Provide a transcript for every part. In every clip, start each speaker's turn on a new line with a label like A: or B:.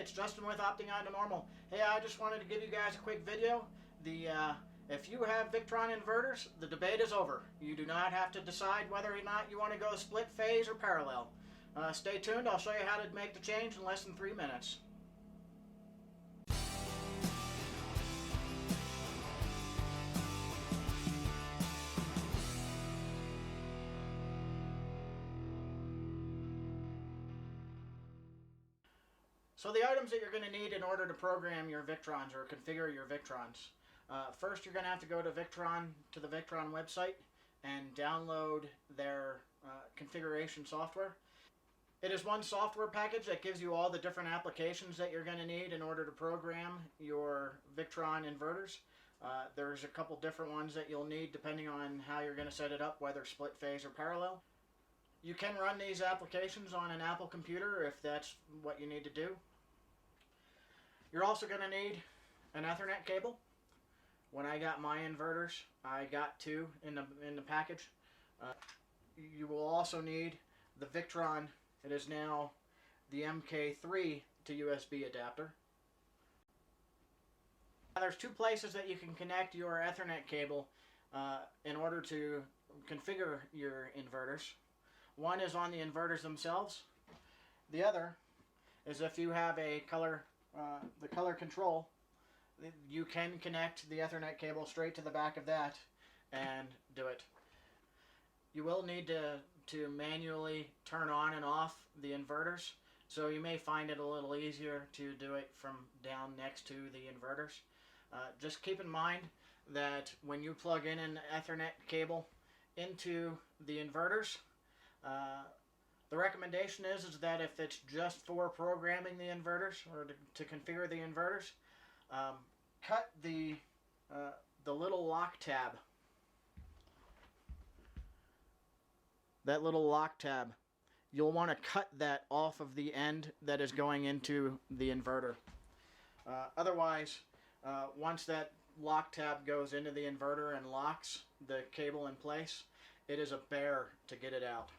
A: it's Justin with Opting On to Normal. Hey, I just wanted to give you guys a quick video. If you have Victron inverters, the debate is over. You do not have to decide whether or not you want to go split phase or parallel. Stay tuned, I'll show you how to make the change in less than 3 minutes. So the items that you're going to need in order to program your Victrons or configure your Victrons. First, you're going to have to go to the Victron website and download their configuration software. It is one software package that gives you all the different applications that you're going to need in order to program your Victron inverters. There's a couple different ones that you'll need depending on how you're going to set it up, whether split phase or parallel. You can run these applications on an Apple computer if that's what you need to do. You're also going to need an Ethernet cable. When I got my inverters, I got two in the package. You will also need the Victron. It is now the MK3 to USB adapter. Now, there's two places that you can connect your Ethernet cable in order to configure your inverters. One is on the inverters themselves. The other is if you have a color control, you can connect the Ethernet cable straight to the back of that and do it. You will need to manually turn on and off the inverters, so you may find it a little easier to do it from down next to the inverters. Just keep in mind that when you plug in an Ethernet cable into the inverters, the recommendation is that if it's just for programming the inverters or to configure the inverters, cut the little lock tab. That little lock tab. You'll want to cut that off of the end that is going into the inverter. Otherwise, once that lock tab goes into the inverter and locks the cable in place, it is a bear to get it out.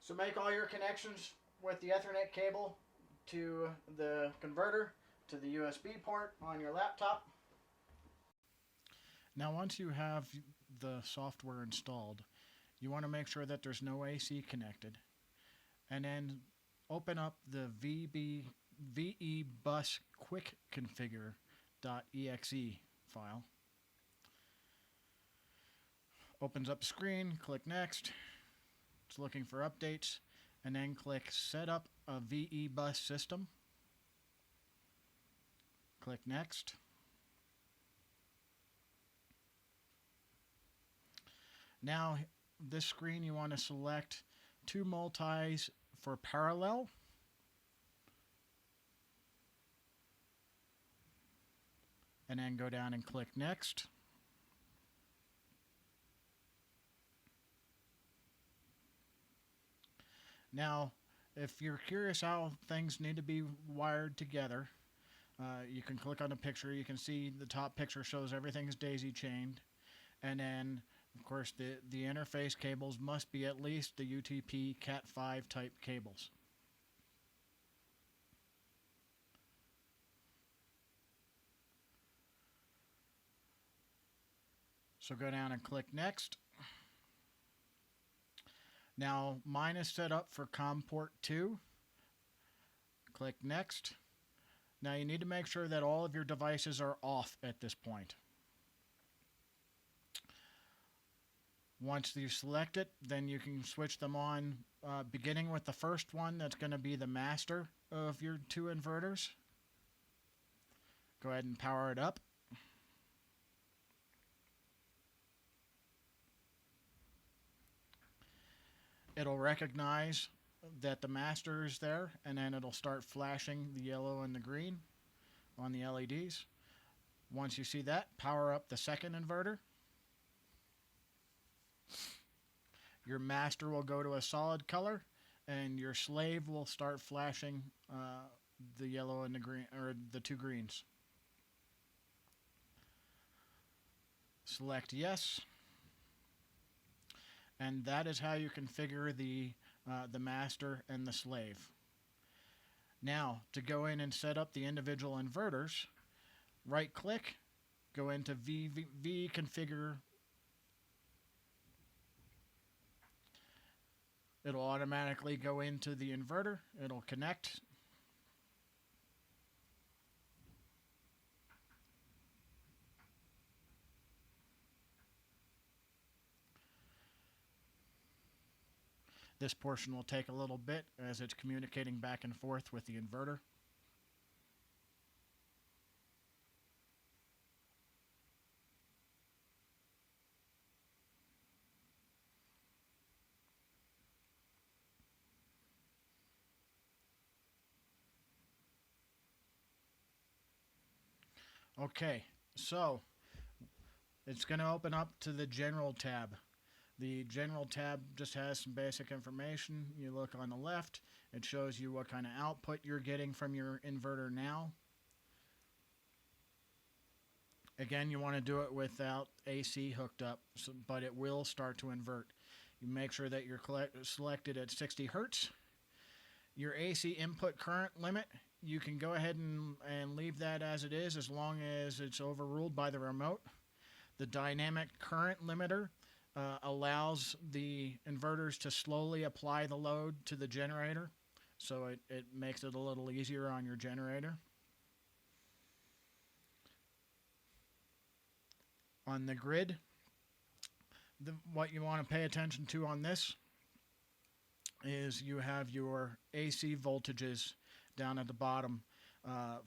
A: So make all your connections with the Ethernet cable to the converter to the USB port on your laptop.
B: Now once you have the software installed, you want to make sure that there's no AC connected, and then open up the VEBus quick configure.exe file. Opens up a screen, click next. It's looking for updates, and then click set up a VEBus system. Click next. Now this screen, you want to select two multis for parallel. And then go down and click next. Now, if you're curious how things need to be wired together, you can click on the picture. You can see the top picture shows everything's daisy chained. And then, of course, the interface cables must be at least the UTP Cat5 type cables. So go down and click next. Now mine is set up for COM port 2. Click next. Now you need to make sure that all of your devices are off at this point. Once you select it, then you can switch them on, beginning with the first one that's going to be the master of your two inverters. Go ahead and power it up. It'll recognize that the master is there, and then it'll start flashing the yellow and the green on the LEDs. Once you see that, power up the second inverter. your master will go to a solid color, and your slave will start flashing the yellow and the green, or the two greens. Select yes, and that is how you configure the master and the slave. Now, to go in and set up the individual inverters, right click, go into V configure. It'll automatically go into the inverter. It'll connect. This portion will take a little bit as it's communicating back and forth with the inverter. Okay, so it's going to open up to the General tab. The General tab just has some basic information. You look on the left, it shows you what kind of output you're getting from your inverter now. Again, you want to do it without AC hooked up, but it will start to invert. You make sure that you're selected at 60 Hertz. Your AC input current limit, you can go ahead and leave that as it is as long as it's overruled by the remote. The dynamic current limiter allows the inverters to slowly apply the load to the generator, so it makes it a little easier on your generator. On the grid, what you want to pay attention to on this is you have your AC voltages down at the bottom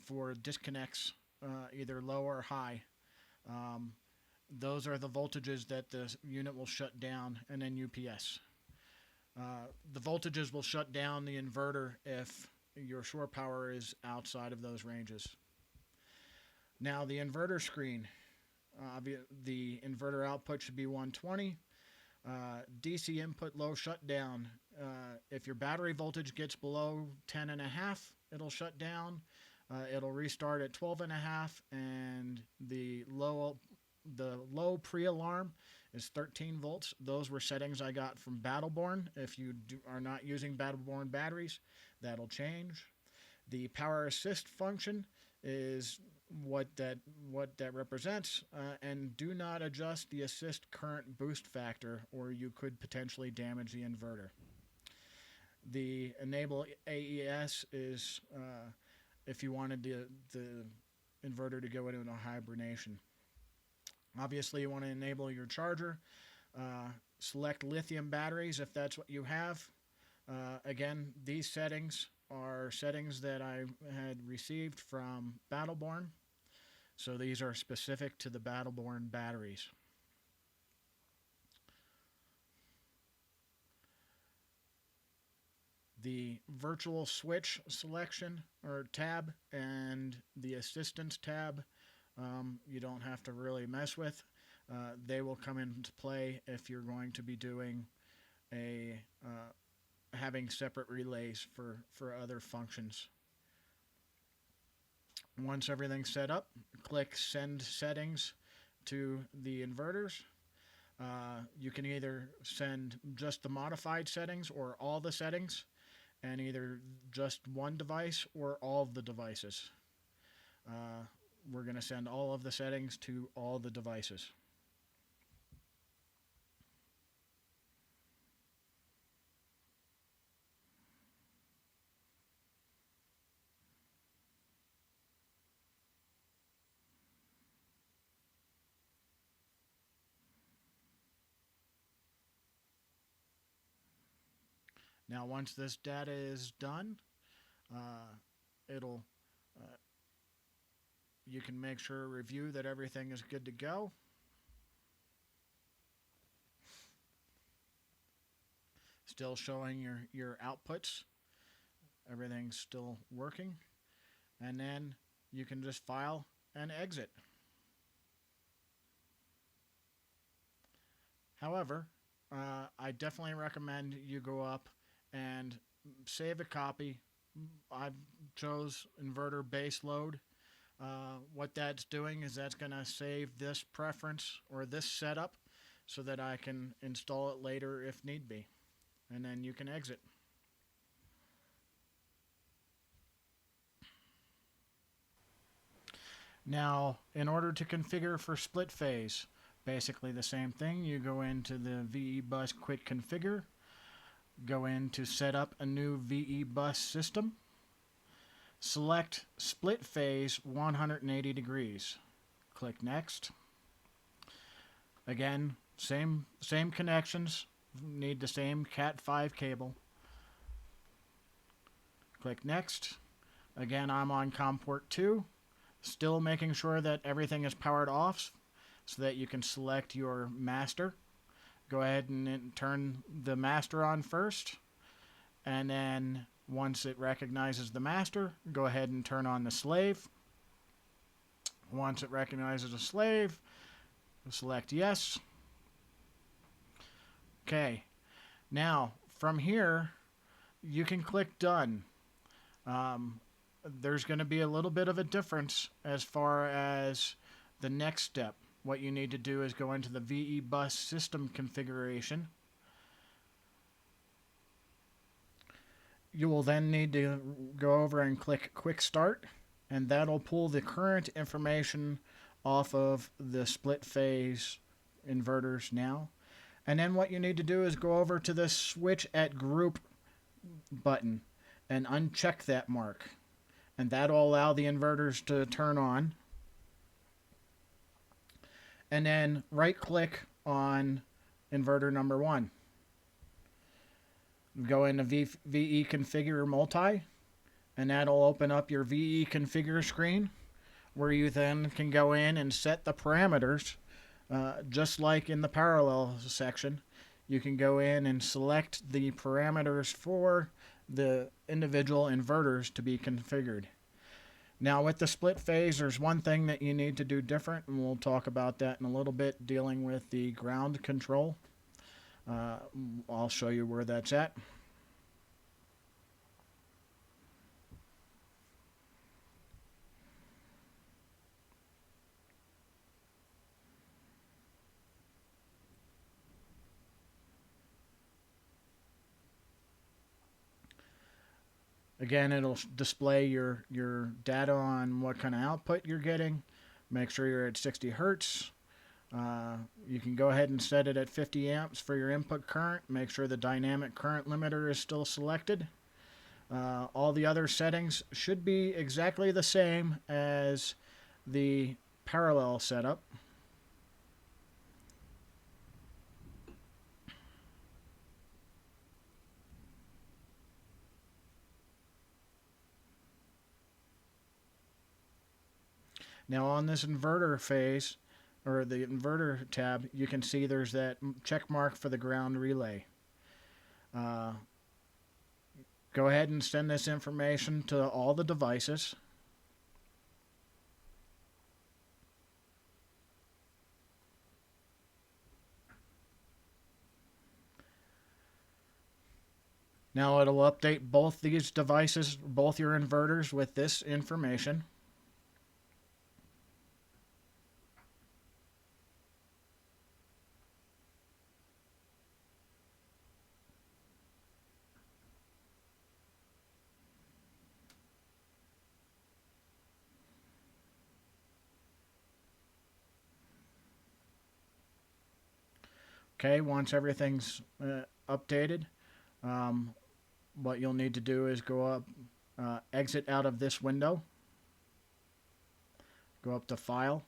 B: for disconnects, either low or high. Those are the voltages that the unit will shut down, and then UPS. The voltages will shut down the inverter if your shore power is outside of those ranges. Now the inverter screen, the inverter output should be 120. DC input low shutdown. If your battery voltage gets below 10.5, it'll shut down. It'll restart at 12.5, and the low pre-alarm is 13 volts. Those were settings I got from Battleborn. If you are not using Battleborn batteries, that'll change. The power assist function is what that represents, and do not adjust the assist current boost factor, or you could potentially damage the inverter. The enable AES is if you wanted the inverter to go into a hibernation. Obviously, you want to enable your charger. Select lithium batteries if that's what you have. Again, these settings are settings that I had received from Battleborn. So these are specific to the Battleborn batteries. The virtual switch selection or tab and the assistance tab, you don't have to really mess with. They will come into play if you're going to be doing having separate relays for other functions. Once everything's set up, click Send Settings to the inverters. You can either send just the modified settings or all the settings, and either just one device or all of the devices. We're going to send all of the settings to all the devices. Now, once this data is done, you can make sure review that everything is good to go. Still showing your outputs. Everything's still working. And then you can just file and exit. However, I definitely recommend you go up and save a copy. I chose inverter base load. What that's doing is that's going to save this preference or this setup so that I can install it later if need be. And then you can exit. Now, in order to configure for split phase, basically the same thing. You go into the VE bus quick configure, go in to set up a new VE bus system, select split phase 180 degrees. Click next. Again, same connections, need the same Cat5 cable. Click next. Again, I'm on COM port 2, still making sure that everything is powered off so that you can select your master. Go ahead and turn the master on first, and then once it recognizes the master, go ahead and turn on the slave. Once it recognizes a slave, select yes. Okay, now from here you can click done. There's going to be a little bit of a difference as far as the next step. What you need to do is go into the VE bus system configuration. You will then need to go over and click quick start, and that'll pull the current information off of the split phase inverters now. And then what you need to do is go over to the switch at group button and uncheck that mark, and that'll allow the inverters to turn on. And then right click on inverter number 1. Go into VE configure multi, and that'll open up your VE configure screen where you then can go in and set the parameters. Just like in the parallel section, you can go in and select the parameters for the individual inverters to be configured. Now with the split phase, there's one thing that you need to do different, and we'll talk about that in a little bit, dealing with the ground control. I'll show you where that's at. Again, it'll display your data on what kind of output you're getting. Make sure you're at 60 hertz. You can go ahead and set it at 50 amps for your input current. Make sure the dynamic current limiter is still selected. All the other settings should be exactly the same as the parallel setup. Now on this inverter phase, or the inverter tab, you can see there's that check mark for the ground relay. Go ahead and send this information to all the devices. Now it'll update both these devices, both your inverters, with this information. Okay, once everything's updated, what you'll need to do is go up, exit out of this window, go up to File,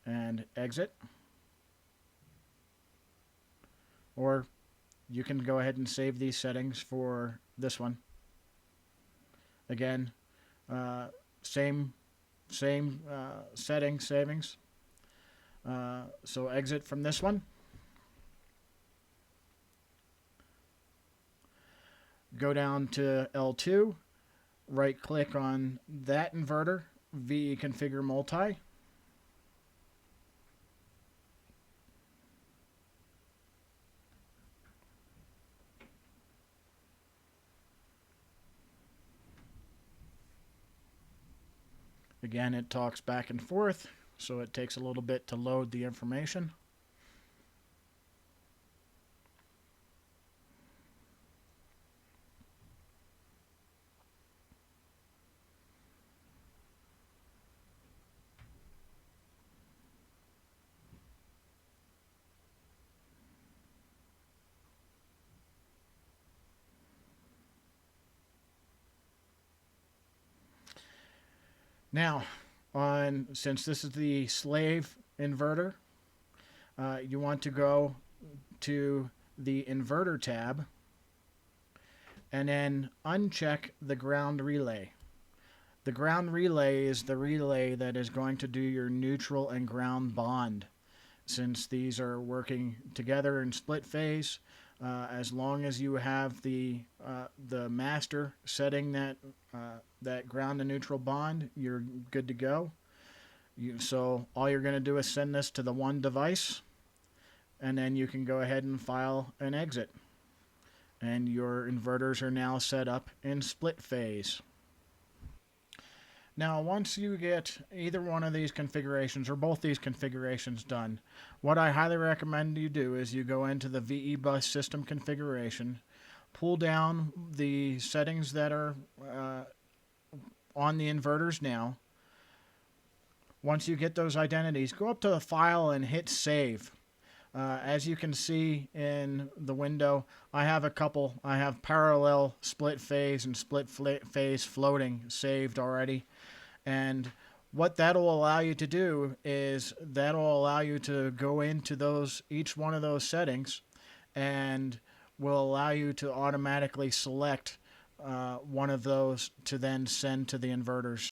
B: and Exit. Or you can go ahead and save these settings for this one. Again, same savings. So exit from this one. Go down to L2, right click on that inverter, VE configure multi. Again, it talks back and forth, so it takes a little bit to load the information. Now, since this is the slave inverter, you want to go to the inverter tab and then uncheck the ground relay. The ground relay is the relay that is going to do your neutral and ground bond. Since these are working together in split phase, as long as you have the master setting that ground to neutral bond, you're good to go. So all you're going to do is send this to the one device, and then you can go ahead and file an exit. And your inverters are now set up in split phase. Now, once you get either one of these configurations or both these configurations done, what I highly recommend you do is you go into the VE bus system configuration, pull down the settings that are on the inverters now. Once you get those identities, go up to the file and hit save. As you can see in the window, I have a couple. I have parallel split phase and split phase floating saved already. And what that'll allow you to do is that'll allow you to go into each one of those settings, and will allow you to automatically select one of those to then send to the inverters.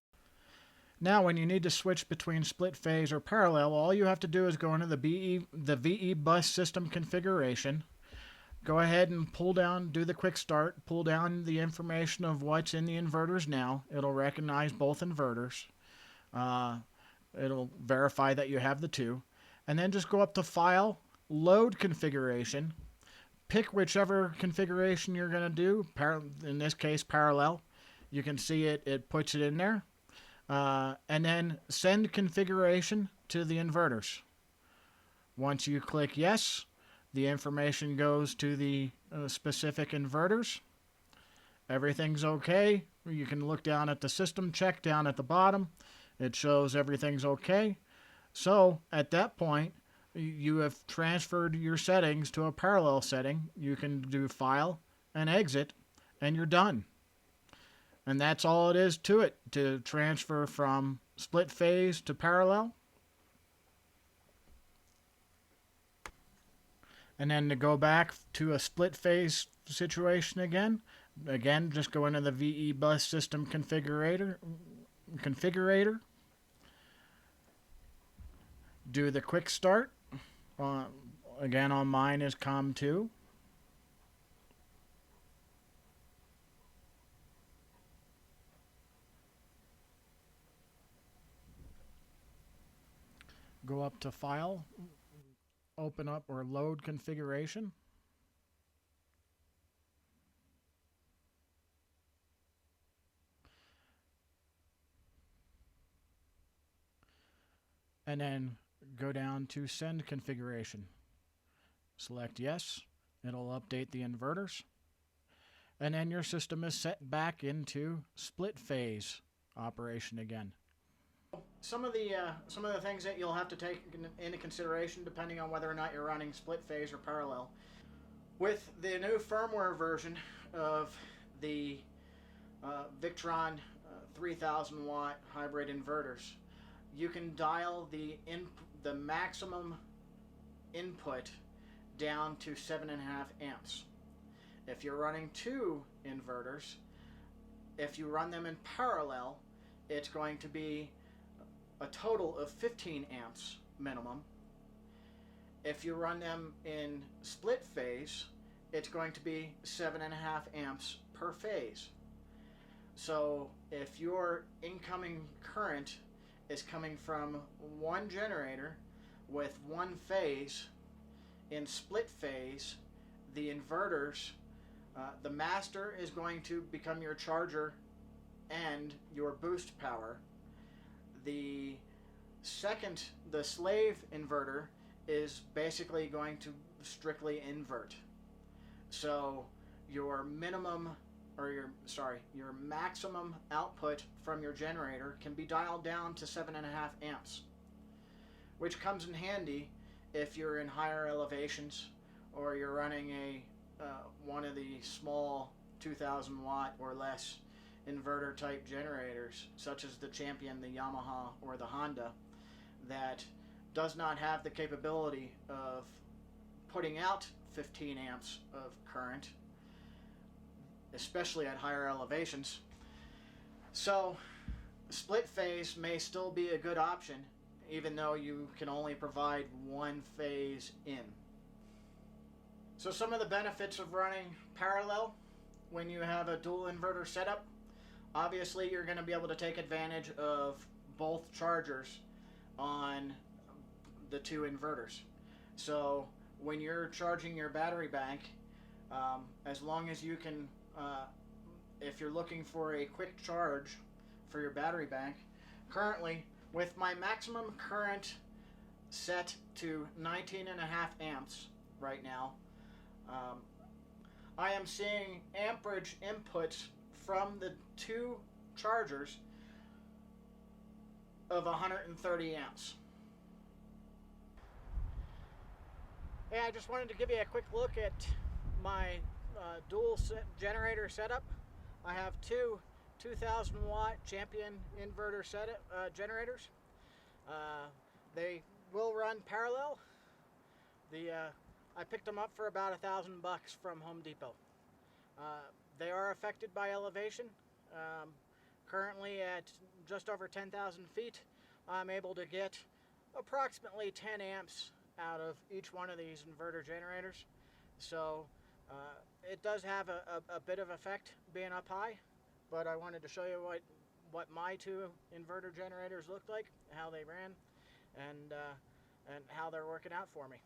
B: Now, when you need to switch between split phase or parallel, all you have to do is go into the VE bus system configuration. Go ahead and do the quick start, pull down the information of what's in the inverters now. It'll recognize both inverters. It'll verify that you have the two. And then just go up to File, Load Configuration. Pick whichever configuration you're going to do. In this case, parallel. You can see it puts it in there. And then Send Configuration to the inverters. Once you click Yes, the information goes to the specific inverters. Everything's okay. You can look down at the system check down at the bottom. It shows everything's okay. So at that point, you have transferred your settings to a parallel setting. You can do File and Exit, and you're done. And that's all it is to it, to transfer from split phase to parallel. And then to go back to a split phase situation again, just go into the VE bus system configurator, do the quick start. Again, on mine is COM2. Go up to File, open up or Load Configuration. And then go down to Send Configuration. Select Yes. It'll update the inverters. And then your system is set back into split phase operation again. Some of the things that you'll have to take into consideration depending on whether or not you're running split phase or parallel. With the new firmware version of the Victron 3000 watt hybrid inverters, you can dial the maximum input down to 7.5 amps. If you're running two inverters, if you run them in parallel, it's going to be a total of 15 amps minimum. If you run them in split phase, it's going to be 7.5 amps per phase. So if your incoming current is coming from one generator with one phase, in split phase, the inverters, the master is going to become your charger and your boost power.
A: The slave inverter is basically going to strictly invert. So your maximum output from your generator can be dialed down to 7.5 amps, which comes in handy if you're in higher elevations or you're running one of the small 2,000 watt or less inverter type generators, such as the Champion, the Yamaha, or the Honda, that does not have the capability of putting out 15 amps of current, especially at higher elevations. So split phase may still be a good option, even though you can only provide one phase in. So some of the benefits of running parallel when you have a dual inverter setup: obviously you're going to be able to take advantage of both chargers on the two inverters. So when you're charging your battery bank, as long as you can, if you're looking for a quick charge for your battery bank, currently with my maximum current set to 19.5 amps right now, I am seeing amperage inputs from the two chargers of 130 amps. Hey, I just wanted to give you a quick look at my dual generator setup. I have two 2,000 watt Champion inverter generators. They will run parallel. I picked them up for about $1,000 from Home Depot. They are affected by elevation. Currently at just over 10,000 feet, I'm able to get approximately 10 amps out of each one of these inverter generators. So it does have a bit of effect being up high, but I wanted to show you what my two inverter generators looked like, how they ran, and how they're working out for me.